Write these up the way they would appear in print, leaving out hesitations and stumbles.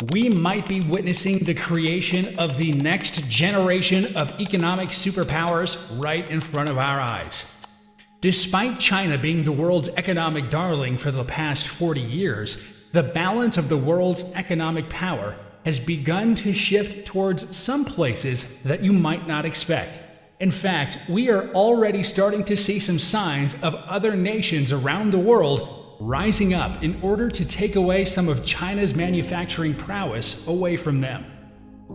We might be witnessing the creation of the next generation of economic superpowers right in front of our eyes. Despite China being the world's economic darling for the past 40 years, the balance of the world's economic power has begun to shift towards some places that you might not expect. In fact, we are already starting to see some signs of other nations around the world rising up in order to take away some of China's manufacturing prowess away from them.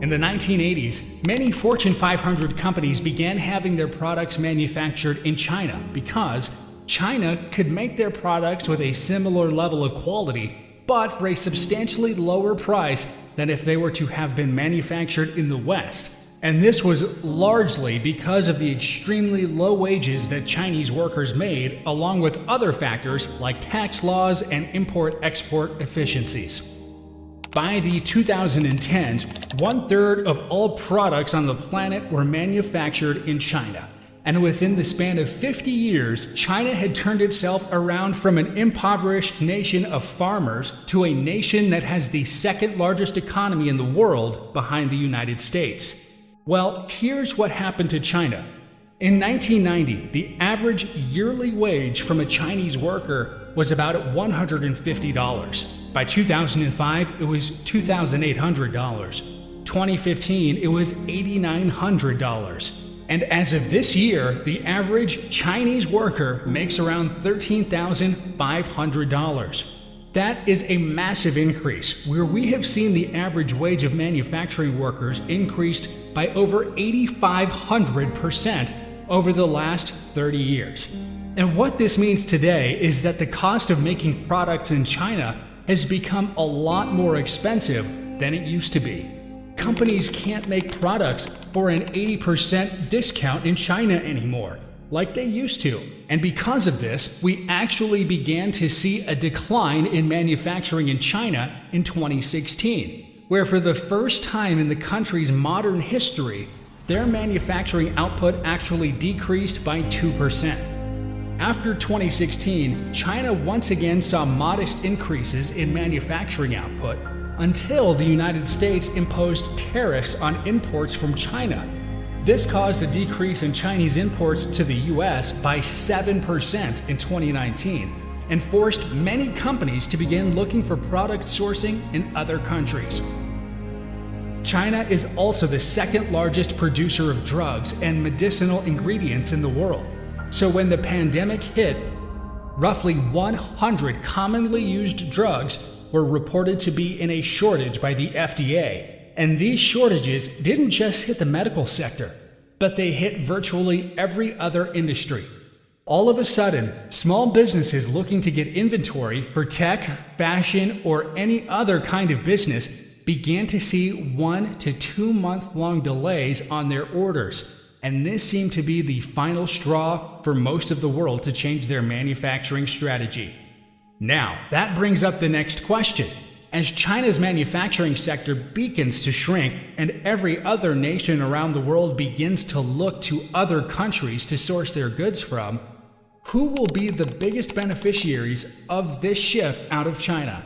In the 1980s, many Fortune 500 companies began having their products manufactured in China because China could make their products with a similar level of quality, but for a substantially lower price than if they were to have been manufactured in the West. And this was largely because of the extremely low wages that Chinese workers made, along with other factors like tax laws and import-export efficiencies. By the 2010s, 1/3 of all products on the planet were manufactured in China. And within the span of 50 years, China had turned itself around from an impoverished nation of farmers to a nation that has the second largest economy in the world behind the United States. Well, here's what happened to China. In 1990, the average yearly wage from a Chinese worker was about $150. By 2005, it was $2,800. 2015, it was $8,900. And as of this year, the average Chinese worker makes around $13,500. That is a massive increase, where we have seen the average wage of manufacturing workers increased by over 8,500% over the last 30 years. And what this means today is that the cost of making products in China has become a lot more expensive than it used to be. Companies can't make products for an 80% discount in China anymore, like they used to. And because of this, we actually began to see a decline in manufacturing in China in 2016, where for the first time in the country's modern history, their manufacturing output actually decreased by 2%. After 2016, China once again saw modest increases in manufacturing output until the United States imposed tariffs on imports from China. This caused a decrease in Chinese imports to the US by 7% in 2019 and forced many companies to begin looking for product sourcing in other countries. China is also the second largest producer of drugs and medicinal ingredients in the world. So when the pandemic hit, roughly 100 commonly used drugs were reported to be in a shortage by the FDA. And these shortages didn't just hit the medical sector, but they hit virtually every other industry. All of a sudden, small businesses looking to get inventory for tech, fashion, or any other kind of business began to see 1 to 2 month-long delays on their orders. And this seemed to be the final straw for most of the world to change their manufacturing strategy. Now, that brings up the next question. As China's manufacturing sector begins to shrink and every other nation around the world begins to look to other countries to source their goods from, who will be the biggest beneficiaries of this shift out of China?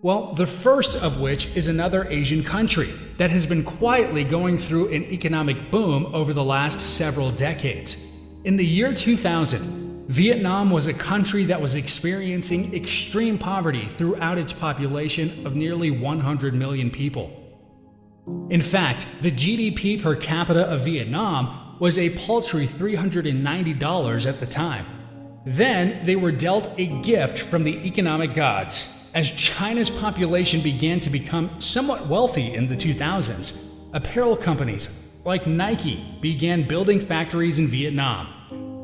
Well, the first of which is another Asian country that has been quietly going through an economic boom over the last several decades. In the year 2000, Vietnam was a country that was experiencing extreme poverty throughout its population of nearly 100 million people. In fact, the GDP per capita of Vietnam was a paltry $390 at the time. Then they were dealt a gift from the economic gods. As China's population began to become somewhat wealthy in the 2000s, apparel companies like Nike began building factories in Vietnam,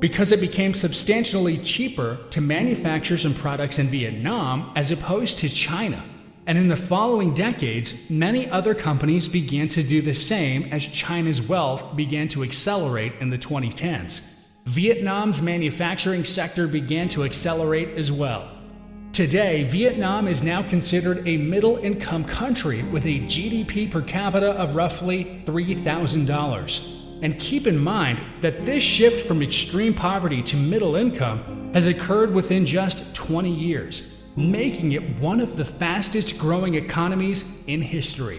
because it became substantially cheaper to manufacture some products in Vietnam as opposed to China. And in the following decades, many other companies began to do the same as China's wealth began to accelerate in the 2010s. Vietnam's manufacturing sector began to accelerate as well. Today, Vietnam is now considered a middle-income country with a GDP per capita of roughly $3,000. And keep in mind that this shift from extreme poverty to middle income has occurred within just 20 years, making it one of the fastest growing economies in history.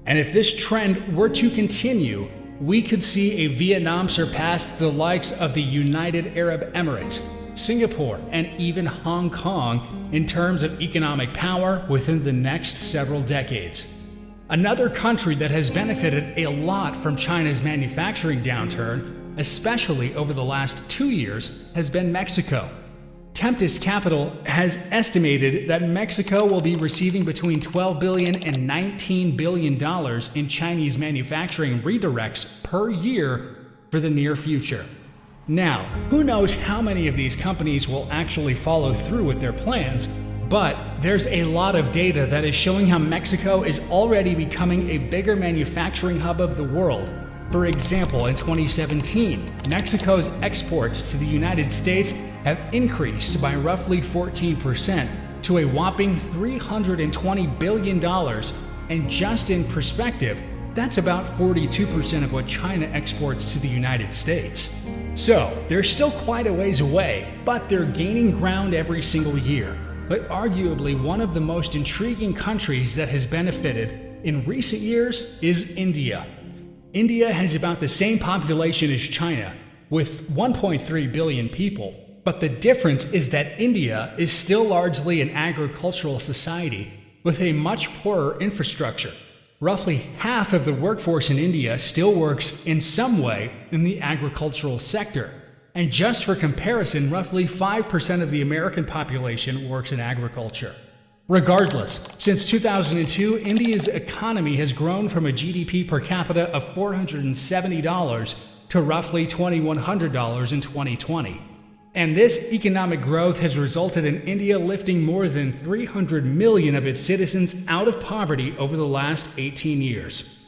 And if this trend were to continue, we could see a Vietnam surpass the likes of the United Arab Emirates, Singapore, and even Hong Kong in terms of economic power within the next several decades. Another country that has benefited a lot from China's manufacturing downturn, especially over the last 2 years, has been Mexico. Tempest Capital has estimated that Mexico will be receiving between $12 billion and $19 billion in Chinese manufacturing redirects per year for the near future. Now, who knows how many of these companies will actually follow through with their plans, but there's a lot of data that is showing how Mexico is already becoming a bigger manufacturing hub of the world. For example, in 2017, Mexico's exports to the United States have increased by roughly 14% to a whopping $320 billion, and just in perspective, that's about 42% of what China exports to the United States. So, they're still quite a ways away, but they're gaining ground every single year. But arguably one of the most intriguing countries that has benefited in recent years is India. India has about the same population as China, with 1.3 billion people. But the difference is that India is still largely an agricultural society with a much poorer infrastructure. Roughly half of the workforce in India still works in some way in the agricultural sector. And just for comparison, roughly 5% of the American population works in agriculture. Regardless, since 2002, India's economy has grown from a GDP per capita of $470 to roughly $2,100 in 2020. And this economic growth has resulted in India lifting more than 300 million of its citizens out of poverty over the last 18 years.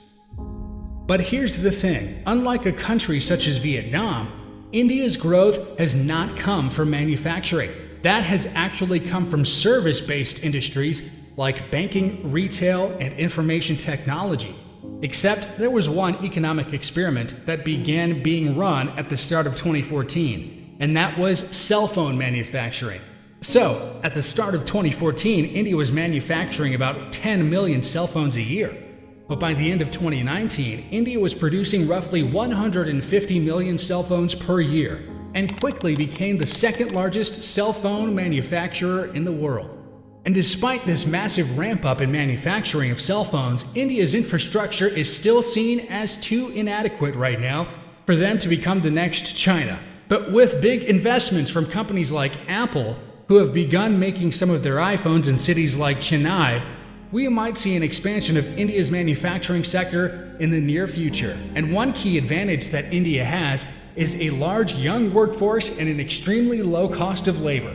But here's the thing, unlike a country such as Vietnam, India's growth has not come from manufacturing. That has actually come from service-based industries like banking, retail, and information technology. Except there was one economic experiment that began being run at the start of 2014, and that was cell phone manufacturing. So, at the start of 2014, India was manufacturing about 10 million cell phones a year. But by the end of 2019, India was producing roughly 150 million cell phones per year, and quickly became the second largest cell phone manufacturer in the world. And despite this massive ramp up in manufacturing of cell phones, India's infrastructure is still seen as too inadequate right now for them to become the next China. But with big investments from companies like Apple, who have begun making some of their iPhones in cities like Chennai, we might see an expansion of India's manufacturing sector in the near future. And one key advantage that India has is a large young workforce and an extremely low cost of labor.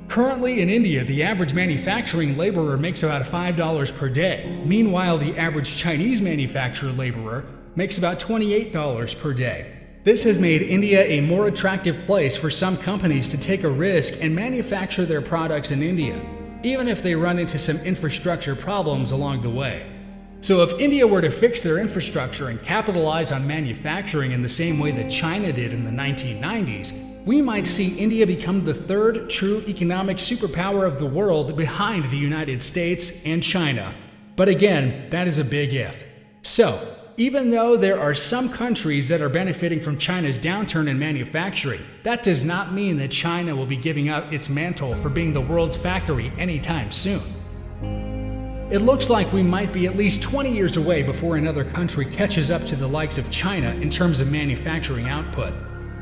Currently in India, the average manufacturing laborer makes about $5 per day. Meanwhile, the average Chinese manufacturer laborer makes about $28 per day. This has made India a more attractive place for some companies to take a risk and manufacture their products in India, even if they run into some infrastructure problems along the way. So if India were to fix their infrastructure and capitalize on manufacturing in the same way that China did in the 1990s, we might see India become the third true economic superpower of the world behind the United States and China. But again, that is a big if. So, even though there are some countries that are benefiting from China's downturn in manufacturing, that does not mean that China will be giving up its mantle for being the world's factory anytime soon. It looks like we might be at least 20 years away before another country catches up to the likes of China in terms of manufacturing output.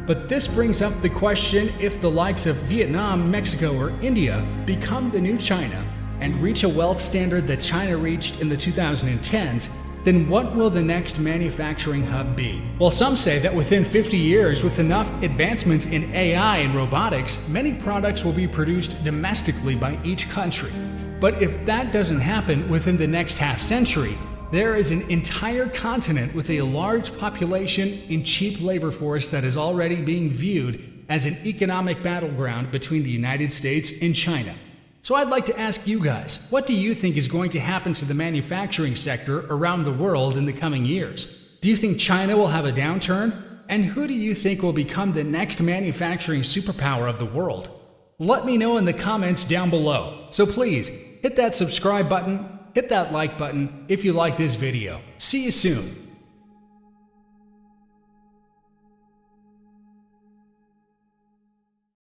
But this brings up the question, if the likes of Vietnam, Mexico, or India become the new China and reach a wealth standard that China reached in the 2010s, then what will the next manufacturing hub be? Well, some say that within 50 years, with enough advancements in AI and robotics, many products will be produced domestically by each country. But if that doesn't happen within the next half century, there is an entire continent with a large population and cheap labor force that is already being viewed as an economic battleground between the United States and China. So I'd like to ask you guys, what do you think is going to happen to the manufacturing sector around the world in the coming years? Do you think China will have a downturn? And who do you think will become the next manufacturing superpower of the world? Let me know in the comments down below. So please, hit that subscribe button, hit that like button if you like this video. See you soon.